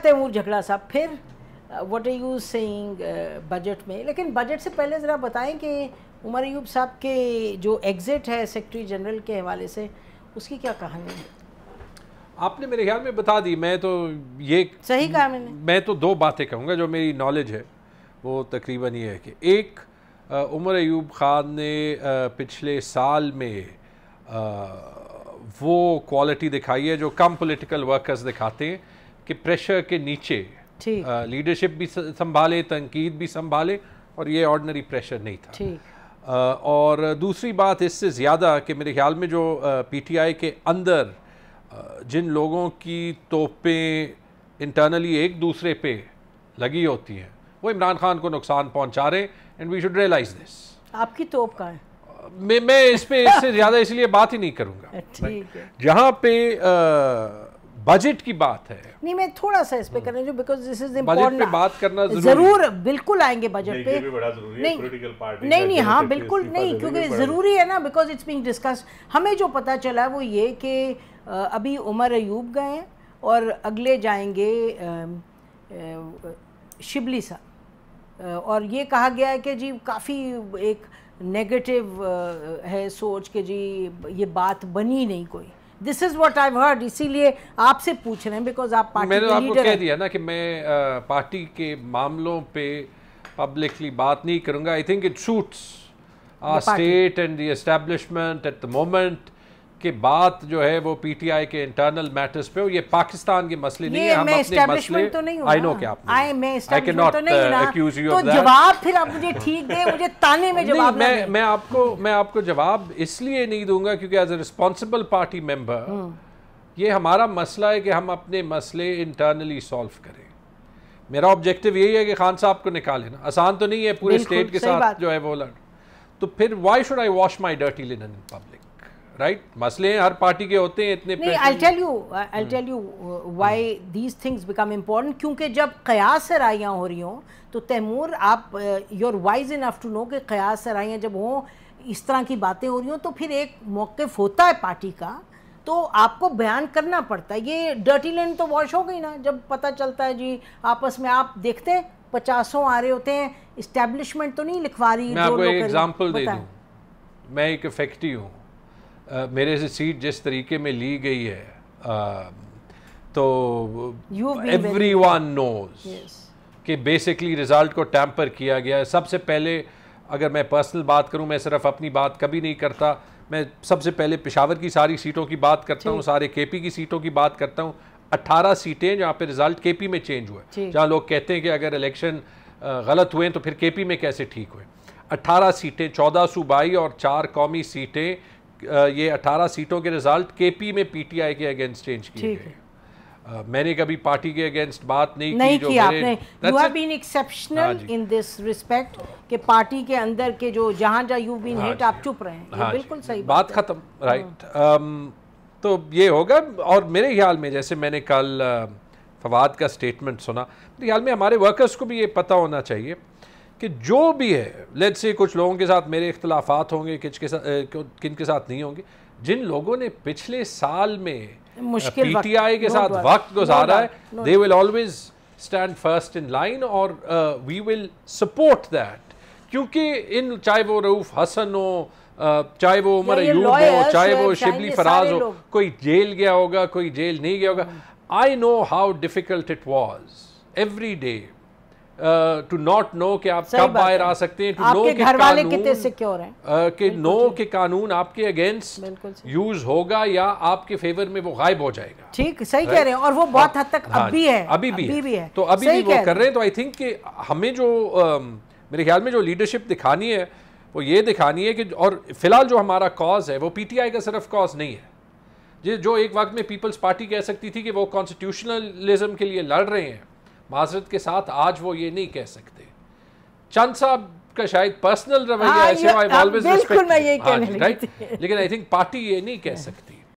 Timur Jhagra صاحب پھر what are you saying budget میں؟ لیکن بجٹ سے پہلے ذرا بتائیں کہ عمر ایوب صاحب کے جو ایگزٹ ہے سیکرٹری جنرل کے حوالے سے اس کی کیا کہانی ہے؟ آپ نے میرے خیال میں بتا دی. میں تو یہ صحیح کہا میں تو دو باتیں کہوں گا جو میری نالج ہے وہ تقریباً یہ ہے کہ ایک عمر ایوب خان نے پچھلے سال میں وہ کوالٹی دکھائی ہے جو کم پولیٹیکل ورکرز دکھاتے ہیں کہ پریشر کے نیچے لیڈرشپ بھی سنبھالے, تنقید بھی سنبھالے, اور یہ آرڈنری پریشر نہیں تھا. اور دوسری بات اس سے زیادہ کہ میرے خیال میں جو پی ٹی آئی کے اندر جن لوگوں کی توپیں انٹرنلی ایک دوسرے پہ لگی ہوتی ہیں وہ عمران خان کو نقصان پہنچا رہے ہیں, اینڈ وی شوڈ ریئلائز دس. آپ کی توپ کہاں ہے؟ میں اس پہ اس سے زیادہ اس لیے بات ہی نہیں کروں گا. جہاں پہ بجٹ کی بات ہے نہیں میں تھوڑا سا اس پہ کرنے جو بیکاز دس از بجٹ پہ بات کرنا ضرور بالکل آئیں گے بجٹ پہ. نہیں ہاں بالکل نہیں, کیونکہ ضروری ہے نا, بیکاز اٹس بینگ ڈسکس. ہمیں جو پتہ چلا وہ یہ کہ ابھی عمر ایوب گئے ہیں اور اگلے جائیں گے شبلی صاحب, اور یہ کہا گیا ہے کہ جی کافی ایک نیگیٹو ہے سوچ کہ جی یہ بات بنی نہیں کوئی. دس از واٹ آئی ہرڈ, اسی لیے آپ سے پوچھ رہے ہیں بیکاز آپ پارٹی کے لیڈر ہیں. میں نے آپ کو کہہ دیا نا کہ میں پارٹی کے معاملوں پہ پبلکلی بات نہیں کروں گا. I think it suits our state and the establishment at the moment کہ بات جو ہے وہ پی ٹی آئی کے انٹرنل میٹرز پہ ہو. یہ پاکستان کے مسئلے نہیں ہیں, ہم اپنے مسئلے آئی نو کہ آپ میں اسٹیبلشمنٹ تو نہیں ہوں, تو جواب پھر آپ مجھے ٹھیک دیں, مجھے تانے میں جواب نہ دیں. میں آپ کو جواب اس لیے نہیں دوں گا کیونکہ ایز اے رسپانسبل پارٹی ممبر یہ ہمارا مسئلہ ہے کہ ہم اپنے مسئلے انٹرنلی سالو کریں. میرا آبجیکٹیو یہی ہے کہ خان صاحب کو نکالے نا. آسان تو نہیں ہے پورے اسٹیٹ کے ساتھ جو ہے وہ لڑ, تو پھر why should I wash my dirty linen in public, right? مسئلے ہر پارٹی کے ہوتے ہیں اتنے. نہیں, I'll tell you why these things become important. کیونکہ جب قیاس سرائیاں ہو رہی ہوں تو تیمور آپ you're wise enough to know کہ قیاس سرائیاں جب ہوں اس طرح کی باتیں ہو رہی ہوں تو پھر ایک موقف ہوتا ہے پارٹی کا, تو آپ کو بیان کرنا پڑتا ہے. یہ ڈرٹی لینڈ تو واش ہو گئی نا جب پتہ چلتا ہے جی آپس میں. آپ دیکھتے ہیں 50 آ رہے ہوتے ہیں, اسٹیبلشمنٹ تو نہیں لکھوا رہی. میں آپ کو ایک ایگزامپل دے دوں, میں ایک افیکٹی ہوں. میرے سے سیٹ جس طریقے میں لی گئی ہے تو ایوری ون نوز کہ بیسکلی رزلٹ کو ٹیمپر کیا گیا ہے. سب سے پہلے اگر میں پرسنل بات کروں, میں صرف اپنی بات کبھی نہیں کرتا, میں سب سے پہلے پشاور کی ساری سیٹوں کی بات کرتا ہوں, سارے کے پی کی سیٹوں کی بات کرتا ہوں. 18 سیٹیں جہاں پہ رزلٹ کے پی میں چینج ہوئے, جہاں لوگ کہتے ہیں کہ اگر الیکشن غلط ہوئے تو پھر کے پی میں کیسے ٹھیک ہوئے. 18 سیٹیں 14 صوبائی اور 4 قومی سیٹیں, یہ 18 سیٹوں کے رزلٹ کے پی میں پی ٹی آئی کے اگینسٹ چینج کیے گئے. میں نے کبھی پارٹی کے اگینسٹ بات نہیں کی. آپ نے you have been exceptional in this respect کہ پارٹی کے اندر کے جو جہاں یو بین ہٹ آپ چپ رہے ہیں. بالکل صحیح بات ختم, رائٹ. تو یہ ہوگا. اور میرے خیال میں جیسے میں نے کل فواد کا سٹیٹمنٹ سنا, میرے خیال میں ہمارے ورکرز کو بھی یہ پتہ ہونا چاہیے کہ جو بھی ہے, لیٹس سے کچھ لوگوں کے ساتھ میرے اختلافات ہوں گے, کن کے ساتھ نہیں ہوں گے. جن لوگوں نے پچھلے سال میں پی ٹی آئی کے ساتھ وقت گزارا ہے, they will always stand first in line, اور we will support that. کیونکہ چاہے وہ رؤوف حسن ہو, چاہے وہ عمر ایوب ہو, چاہے وہ شبلی فراز ہو, کوئی جیل گیا ہوگا, کوئی جیل نہیں گیا ہوگا. I know how difficult it was every day to not know کہ آپ کب باہر آ سکتے ہیں, آپ کے گھر والے کتنے سیکیور ہیں, کہ نو کہ قانون آپ کے اگینسٹ یوز ہوگا یا آپ کے فیور میں وہ غائب ہو جائے گا. ٹھیک, صحیح کہہ رہے ہیں, اور وہ بہت حد تک اب بھی ہے, ابھی بھی ہے, تو ابھی بھی وہ کر رہے ہیں. تو آئی تھنک کہ ہمیں جو میرے خیال میں جو لیڈرشپ دکھانی ہے وہ یہ دکھانی ہے کہ, اور فی الحال جو ہمارا کاز ہے وہ پی ٹی آئی کا صرف کاز نہیں ہے. جو ایک وقت میں پیپلز پارٹی کہہ سکتی تھی کہ وہ کانسٹیٹیوشنلزم کے لیے لڑ رہے ہیں, معذرت کے ساتھ آج وہ یہ نہیں کہہ سکتے. چند صاحب کا شاید پرسنل رویہ ایسے, بالکل میں یہی کہنے لگی تھی, لیکن آئی تھنک پارٹی یہ نہیں کہہ سکتی.